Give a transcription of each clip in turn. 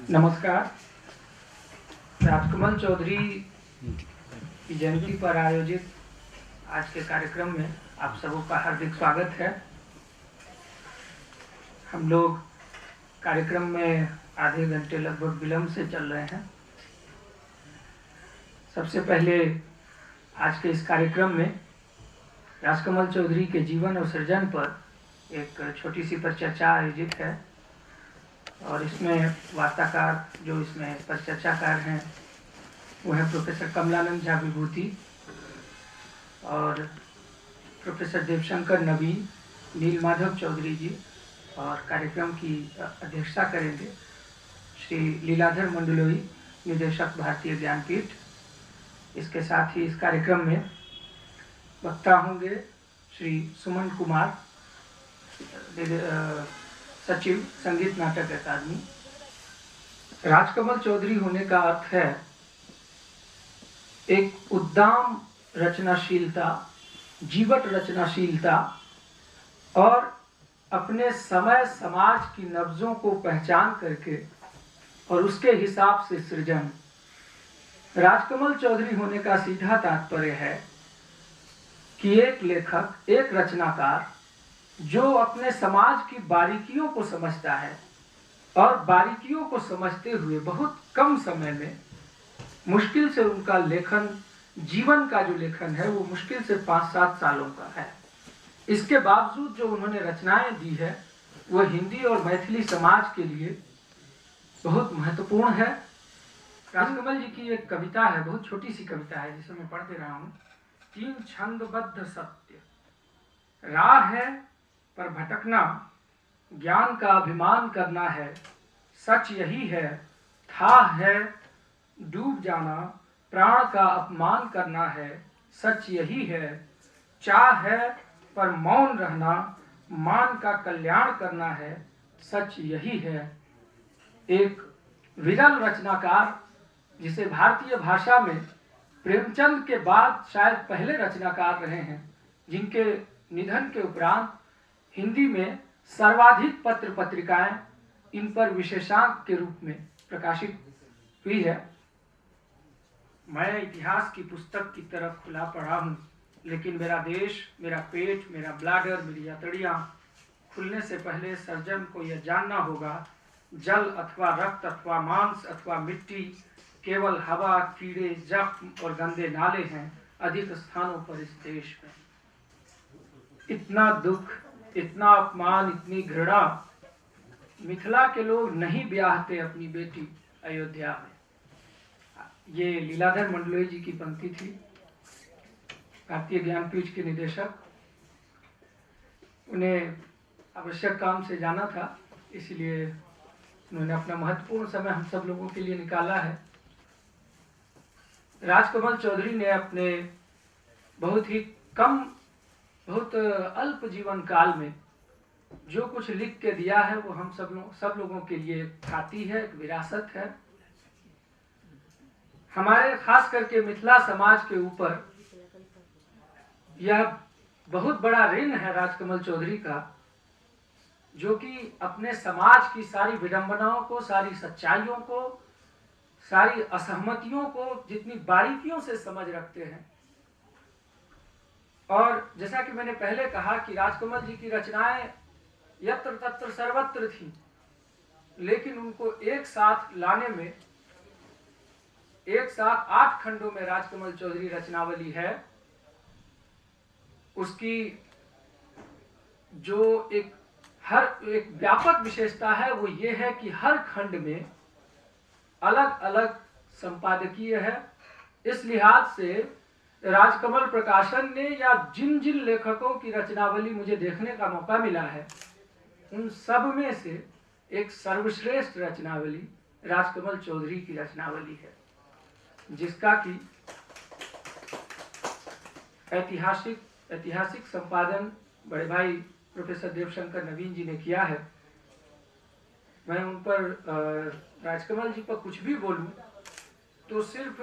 नमस्कार। राजकमल चौधरी की जयंती पर आयोजित आज के कार्यक्रम में आप सबों का हार्दिक स्वागत है। हम लोग कार्यक्रम में आधे घंटे लगभग विलंब से चल रहे हैं। सबसे पहले आज के इस कार्यक्रम में राजकमल चौधरी के जीवन और सृजन पर एक छोटी सी परिचर्चा आयोजित है और इसमें वार्ताकार जो इसमें परिचर्चाकार हैं वो है प्रोफेसर कमलानंद झा विभूति और प्रोफेसर देवशंकर नवीन, नीलमाधव चौधरी जी, और कार्यक्रम की अध्यक्षता करेंगे श्री लीलाधर मंडलोई, निदेशक भारतीय ज्ञानपीठ। इसके साथ ही इस कार्यक्रम में वक्ता होंगे श्री सुमन कुमार, सचिव संगीत नाटक अकादमी। राजकमल चौधरी होने का अर्थ है एक उद्दाम रचनाशीलता, जीवट रचनाशीलता और अपने समय समाज की नब्जों को पहचान करके और उसके हिसाब से सृजन। राजकमल चौधरी होने का सीधा तात्पर्य है कि एक लेखक, एक रचनाकार जो अपने समाज की बारीकियों को समझता है और बारीकियों को समझते हुए बहुत कम समय में मुश्किल से उनका लेखन, जीवन का जो लेखन है वो मुश्किल से 5-7 सालों का है। इसके बावजूद जो उन्होंने रचनाएं दी है वो हिंदी और मैथिली समाज के लिए बहुत महत्वपूर्ण है। राजकमल जी की एक कविता है, बहुत छोटी सी कविता है जिसे मैं पढ़ दे रहा हूँ। 3 छंदबद्ध सत्य, राह है पर भटकना, ज्ञान का अभिमान करना है, सच यही है, था है डूब जाना, प्राण का अपमान करना है, सच यही है, चाह है पर मौन रहना, मान का कल्याण करना है, सच यही है। एक विरल रचनाकार जिसे भारतीय भाषा में प्रेमचंद के बाद शायद पहले रचनाकार रहे हैं, जिनके निधन के उपरांत हिंदी में सर्वाधिक पत्र पत्रिकाएं इन पर विशेषांक के रूप में प्रकाशित हुई है। मैं इतिहास की पुस्तक की तरफ खुला पड़ा हूँ, लेकिन मेरा देश, मेरा पेट, मेरा ब्लाडर, मेरी अतड़ियाँ खुलने से पहले सर्जन को यह जानना होगा, जल अथवा रक्त अथवा मांस अथवा मिट्टी, केवल हवा, कीड़े, जख्म और गंदे नाले हैं अधिक स्थानों पर इस देश में। इतना दुख, इतना अपमान, इतनी घृणा मिथिला के लोग नहीं ब्याहते अपनी बेटी अयोध्या में। ये लीलाधर मंडलोई जी की पंक्ति थी, भारतीय ज्ञानपीठ के निदेशक। उन्हें आवश्यक काम से जाना था, इसलिए उन्होंने अपना महत्वपूर्ण समय हम सब लोगों के लिए निकाला है। राजकमल चौधरी ने अपने बहुत ही कम, बहुत अल्प जीवन काल में जो कुछ लिख के दिया है वो हम सब लोगों के लिए एक ख्याति है, एक विरासत है। हमारे खास करके मिथिला समाज के ऊपर यह बहुत बड़ा ऋण है राजकमल चौधरी का, जो कि अपने समाज की सारी विडंबनाओं को, सारी सच्चाइयों को, सारी असहमतियों को जितनी बारीकियों से समझ रखते हैं। और जैसा कि मैंने पहले कहा कि राजकमल जी की रचनाएं यत्र तत्र सर्वत्र थी, लेकिन उनको एक साथ लाने में, एक साथ 8 खंडों में राजकमल चौधरी रचनावली है। उसकी जो एक व्यापक विशेषता है वो ये है कि हर खंड में अलग अलग संपादकीय है। इस लिहाज से राजकमल प्रकाशन ने या जिन जिन लेखकों की रचनावली मुझे देखने का मौका मिला है, उन सब में से एक सर्वश्रेष्ठ रचनावली राजकमल चौधरी की रचनावली है, जिसका कि ऐतिहासिक संपादन बड़े भाई प्रोफेसर देवशंकर नवीन जी ने किया है। मैं उन पर, राजकमल जी पर कुछ भी बोलूं तो सिर्फ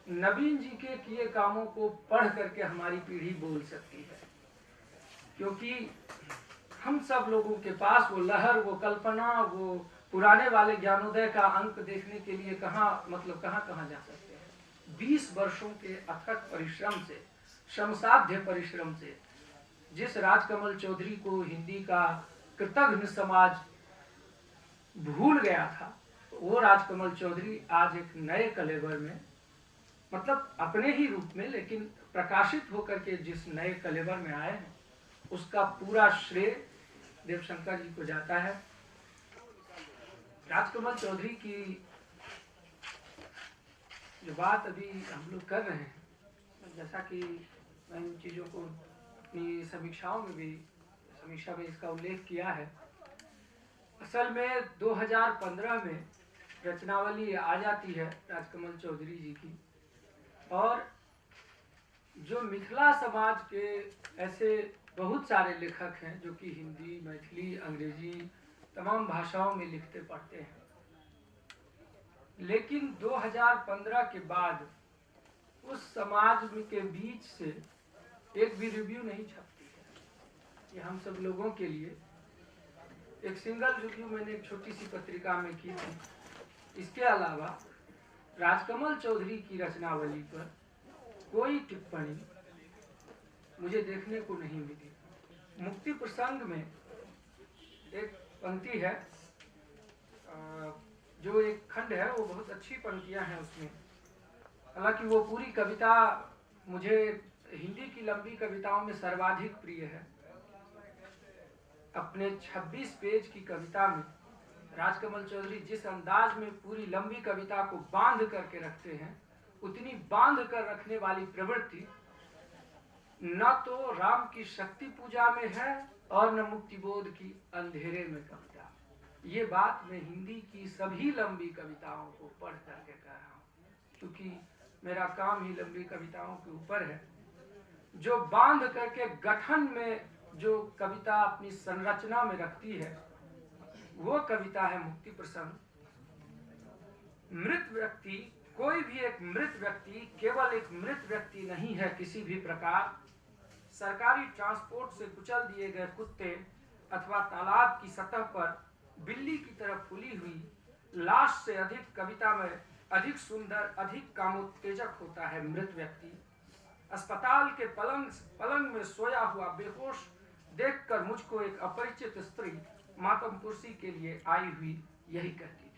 नवीन जी के किए कामों को पढ़ करके हमारी पीढ़ी बोल सकती है, क्योंकि हम सब लोगों के पास वो लहर, वो कल्पना, वो पुराने वाले ज्ञानोदय का अंक देखने के लिए कहाँ जा सकते हैं। 20 वर्षों के अथक परिश्रम से, श्रमसाध्य परिश्रम से जिस राजकमल चौधरी को हिंदी का कृतघ्न समाज भूल गया था, वो राजकमल चौधरी आज एक नए कलेवर में, मतलब अपने ही रूप में, लेकिन प्रकाशित होकर के जिस नए कलेवर में आए हैं, उसका पूरा श्रेय देवशंकर जी को जाता है। राजकमल चौधरी की जो बात अभी हम लोग कर रहे हैं, जैसा कि मैं इन चीज़ों को अपनी समीक्षा में इसका उल्लेख किया है। असल में 2015 में रचनावली आ जाती है राजकमल चौधरी जी की, और जो मिथिला समाज के ऐसे बहुत सारे लेखक हैं जो कि हिंदी, मैथिली, अंग्रेजी तमाम भाषाओं में लिखते पढ़ते हैं, लेकिन 2015 के बाद उस समाज के बीच से एक भी रिव्यू नहीं छपती है। ये हम सब लोगों के लिए एक सिंगल रिव्यू मैंने एक छोटी सी पत्रिका में की थी। इसके अलावा राजकमल चौधरी की रचनावली पर कोई टिप्पणी मुझे देखने को नहीं मिली। मुक्ति प्रसंग में एक पंक्ति है, जो एक खंड है, वो बहुत अच्छी पंक्तियां हैं उसमें। हालांकि वो पूरी कविता मुझे हिंदी की लंबी कविताओं में सर्वाधिक प्रिय है। अपने 26 पेज की कविता में राजकमल चौधरी जिस अंदाज में पूरी लंबी कविता को बांध करके रखते हैं, उतनी बांध कर रखने वाली प्रवृत्ति न तो राम की शक्ति पूजा में है और न मुक्तिबोध की अंधेरे में कविता। ये बात मैं हिंदी की सभी लंबी कविताओं को पढ़ करके कह रहा हूँ, क्योंकि मेरा काम ही लंबी कविताओं के ऊपर है। जो बांध करके गठन में जो कविता अपनी संरचना में रखती है, वो कविता है मुक्ति प्रसंग। मृत व्यक्ति, कोई भी एक मृत व्यक्ति केवल एक मृत व्यक्ति नहीं है किसी भी प्रकार। सरकारी ट्रांसपोर्ट से कुचल दिए गए कुत्ते अथवा तालाब की सतह पर बिल्ली की तरह फूली हुई लाश से अधिक कविता में अधिक सुंदर, अधिक कामोत्तेजक होता है मृत व्यक्ति। अस्पताल के पलंग में सोया हुआ बेहोश देखकर मुझको एक अपरिचित स्त्री मातम कुर्सी के लिए आई हुई यही कहती है।